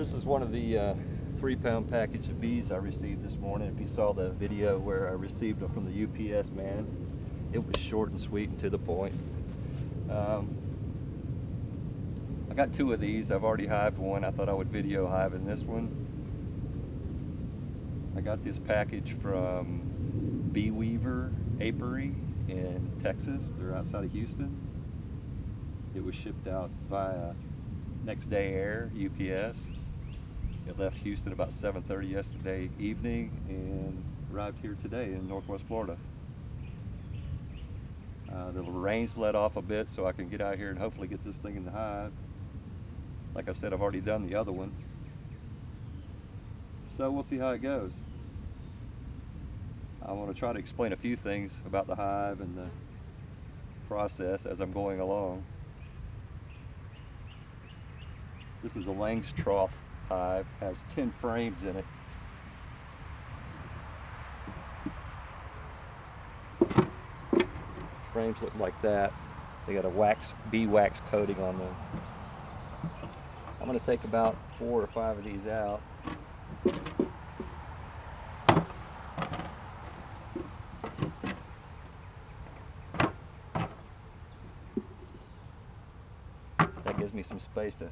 This is one of the 3-pound package of bees I received this morning. If you saw the video where I received them from the UPS man, it was short and sweet and to the point. I got 2 of these. I've already hived one. I thought I would video hiving this one. I got this package from Bee Weaver Apiary in Texas. They're outside of Houston. It was shipped out via Next Day Air, UPS. It left Houston about 7:30 yesterday evening and arrived here today in Northwest Florida. The rain's let off a bit so I can get out here and hopefully get this thing in the hive. Like I said, I've already done the other one. So we'll see how it goes. I want to try to explain a few things about the hive and the process as I'm going along. This is a Langstroth hive, has 10 frames in it. Frames look like that. They got a bee wax coating on them. I'm going to take about 4 or 5 of these out. That gives me some space to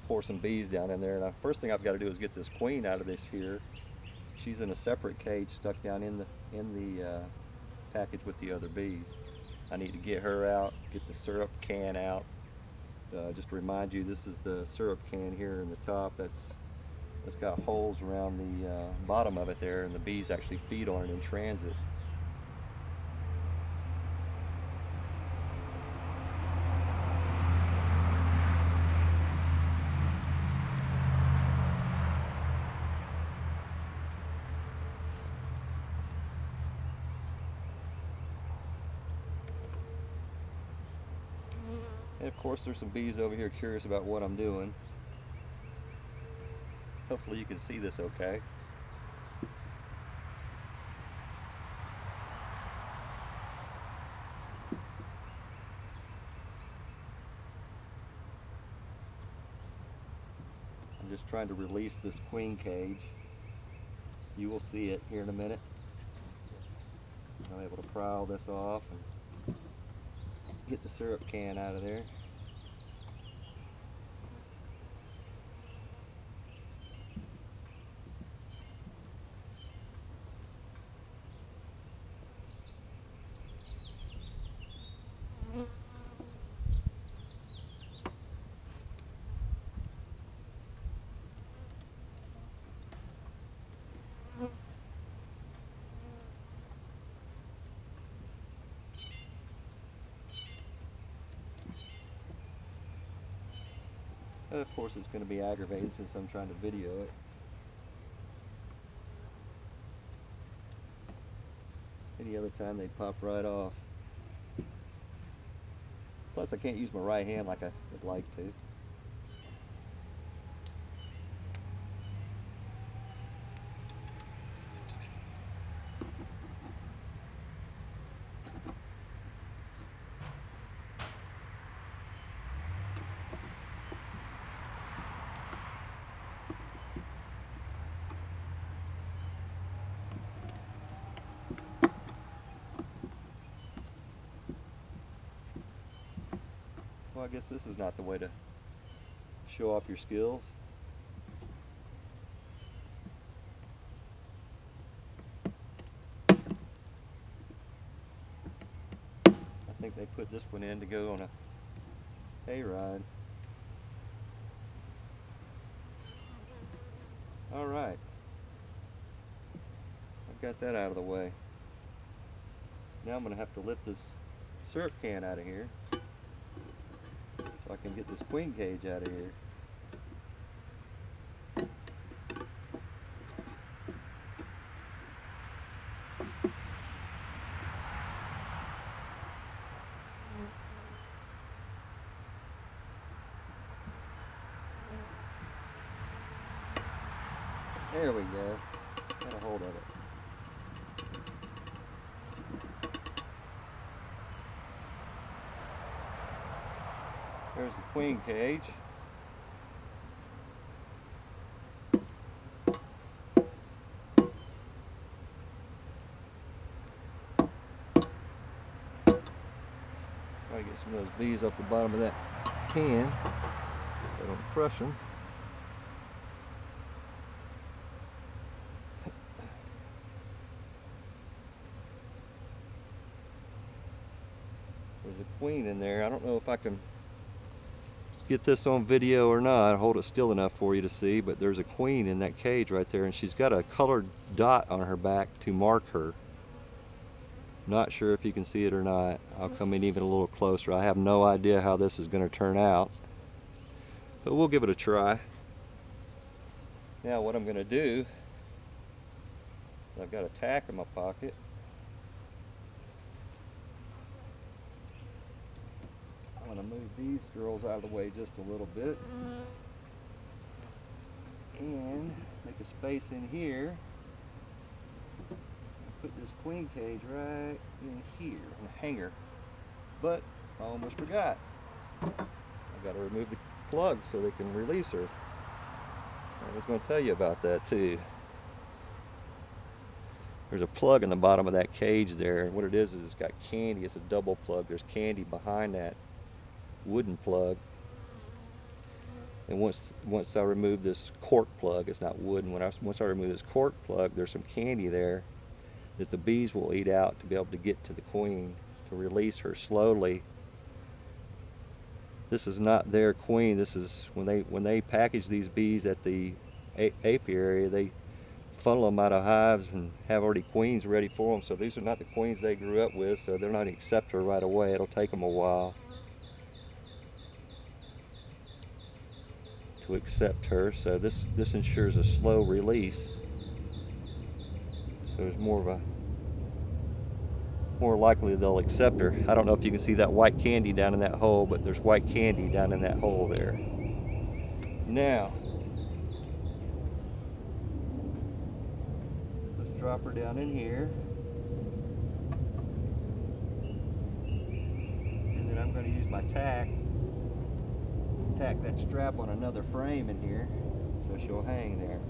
pour some bees down in there. And the first thing I've got to do is get this queen out of this here. She's in a separate cage stuck down in the package with the other bees. I need to get her out, get the syrup can out. Just to remind you, this is the syrup can here in the top. That's got holes around the bottom of it there, and the bees actually feed on it in transit. And of course there's some bees over here curious about what I'm doing. Hopefully you can see this okay. I'm just trying to release this queen cage. You will see it here in a minute. I'm able to pry all this off and get the syrup can out of there. Of course it's going to be aggravating since I'm trying to video it. Any other time they'd pop right off. Plus I can't use my right hand like I would like to. Well, I guess this is not the way to show off your skills. I think they put this one in to go on a hayride. Alright. I've got that out of the way. Now I'm going to have to lift this syrup can out of here so I can get this queen cage out of here. There we go. Got a hold of it. There's the queen cage. Get some of those bees off the bottom of that can. They don't crush them. There's a queen in there. I don't know if I can get this on video or not. I'll hold it still enough for you to see, but there's a queen in that cage right there, and she's got a colored dot on her back to mark her. Not sure if you can see it or not. I'll come in even a little closer. I have no idea how this is going to turn out, but we'll give it a try. Now what I'm going to do, I've got a tack in my pocket. I'm going to move these girls out of the way just a little bit and make a space in here. Put this queen cage right in here, in the hanger. But I almost forgot. I've got to remove the plug so they can release her. I was going to tell you about that too. There's a plug in the bottom of that cage there, and what it is it's got candy. It's a double plug. There's candy behind that wooden plug. And once I remove this cork plug, it's not wooden. Once I remove this cork plug, there's some candy there that the bees will eat out to be able to get to the queen to release her slowly. This is not their queen. This is when they package these bees at the apiary, they funnel them out of hives and have already queens ready for them. So these are not the queens they grew up with, so they're not going to accept her right away. It'll take them a while to accept her. So this ensures a slow release. So there's more likely they'll accept her. I don't know if you can see that white candy down in that hole, but there's white candy down in that hole there. Now, let's drop her down in here. And then I'm going to use my tack that strap on another frame in here so she'll hang there.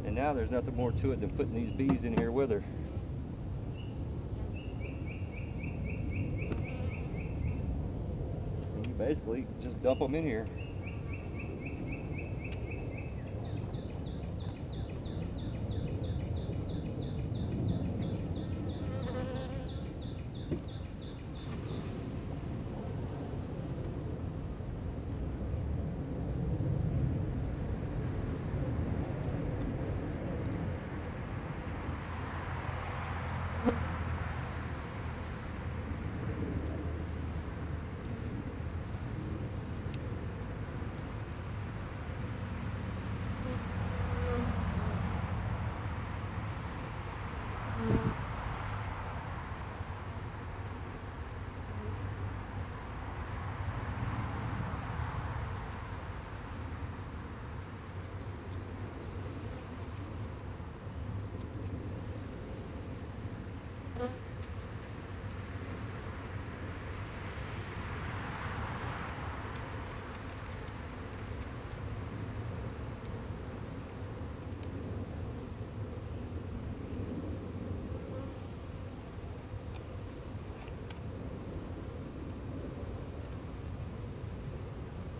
And now there's nothing more to it than putting these bees in here with her. And you basically just dump them in here.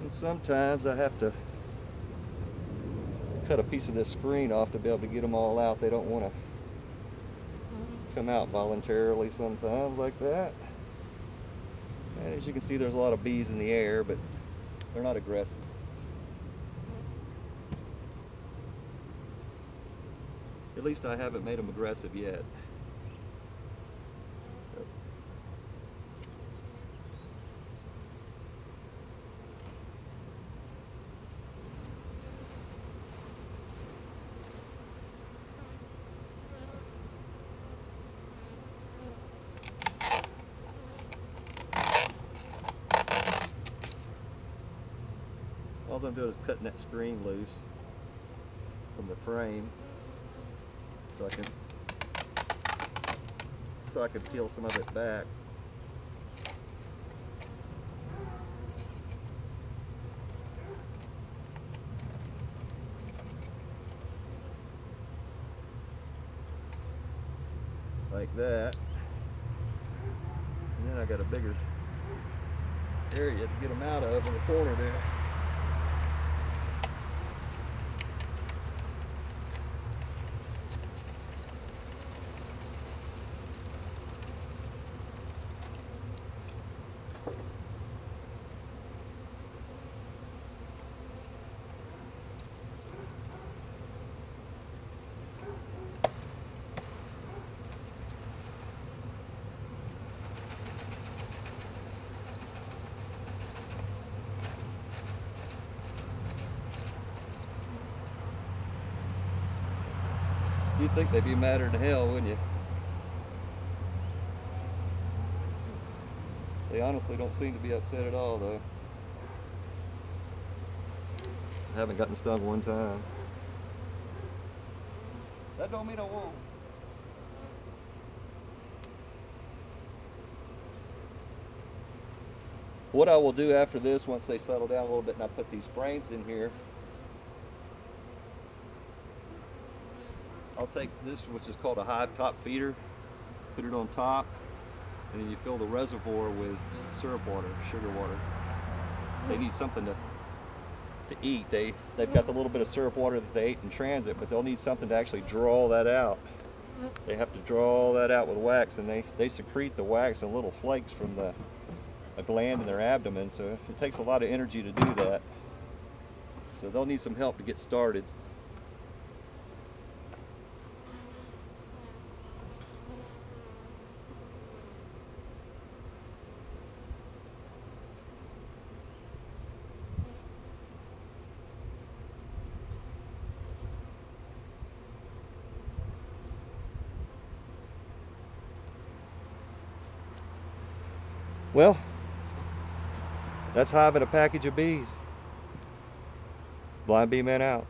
And sometimes I have to cut a piece of this screen off to be able to get them all out. They don't want to come out voluntarily sometimes like that. And as you can see, there's a lot of bees in the air, but they're not aggressive. At least I haven't made them aggressive yet. All I'm doing is cutting that screen loose from the frame so I can peel some of it back. Like like that. And then I got a bigger area to get them out of in the corner there. You'd think they'd be madder than hell, wouldn't you? They honestly don't seem to be upset at all, though. I haven't gotten stung one time. That don't mean I won't. What I will do after this, once they settle down a little bit and I put these frames in here, I'll take this, which is called a hive top feeder, put it on top, and then you fill the reservoir with syrup water, sugar water. They need something to eat. They've got the little bit of syrup water that they ate in transit, but they'll need something to actually draw that out. They have to draw that out with wax, and they secrete the wax in little flakes from a gland in their abdomen, so it takes a lot of energy to do that. So they'll need some help to get started. Well, that's hiving a package of bees. Blind Bee Man out.